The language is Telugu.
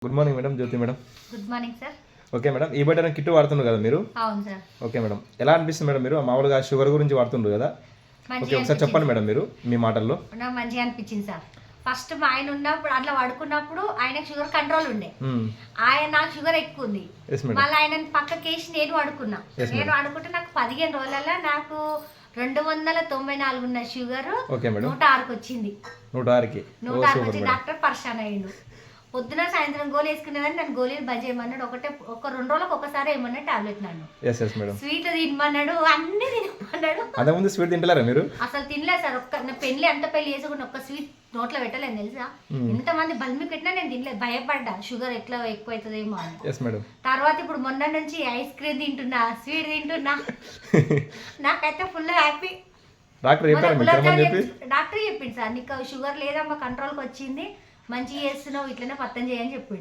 Good morning madam, Jyothi madam. Good morning sir. Okay madam, ఈ బయట కిట్ వాడుతుండ్రు కదా మీరు? అవును సార్. ఓకే మేడం, ఎలా అనిపిస్తుంది మేడం? మీరు మామూలుగా షుగర్ గురించి వాడుతుండ్రు కదా? ఓకే, ఒకసారి చెప్పండి మేడం మీరు మీ మాటల్లో. నాకు మంచిగా అనిపించింది సార్. ఫస్ట్ మా ఆయన ఉన్నప్పుడు అట్లా వాడుకున్నప్పుడు ఆయనకు షుగర్ కంట్రోల్ ఉండే, ఆయన నాకు షుగర్ ఎక్కువ ఉంది. మళ్ళీ ఆయన పక్కకేసి నేను వాడుకున్నా. నేను వాడుకుంటే నాకు 15 రోజులలో నాకు 294 ఉన్న షుగర్ 106కి వచ్చింది. 106కి వచ్చి డాక్టర్ పర్షాన్ అయ్యిండు. పొద్దున సాయంత్రం గోళీ వేసుకునేదని నన్ను గోళీలు బంద్ చేయమన్నాడు. ఒక 2 రోజులకు ఒకసారి ఏమన్నా టాబ్లెట్ నన్ను స్వీట్ తినమన్నాడు, అన్ని తినమన్నాడు. అంతకుముందు స్వీట్ తింటలేరా మీరు? అసలు తినలేదు సార్. నా పెళ్లి అంత పెళ్లి చేసుకుని ఒక్క స్వీట్ నోట్లో పెట్టలేదు తెలుసా. ఎంతమంది బల్మి పెట్టినా నేను తినలేదు, భయపడ్డా షుగర్ ఎట్లా ఎక్కువ అవుతుందేమో అని. తర్వాత ఇప్పుడు మొన్న నుంచి ఐస్ క్రీమ్ తింటున్నా, స్వీట్ తింటున్నా. నాకైతే ఫుల్ హ్యాపీ. డాక్టర్ చెప్పింది సార్, నీకు షుగర్ లేదమ్మా, కంట్రోల్కి వచ్చింది, మంచిగా చేస్తున్నావు, ఇట్లనే పత్తం చేయని చెప్పిండు.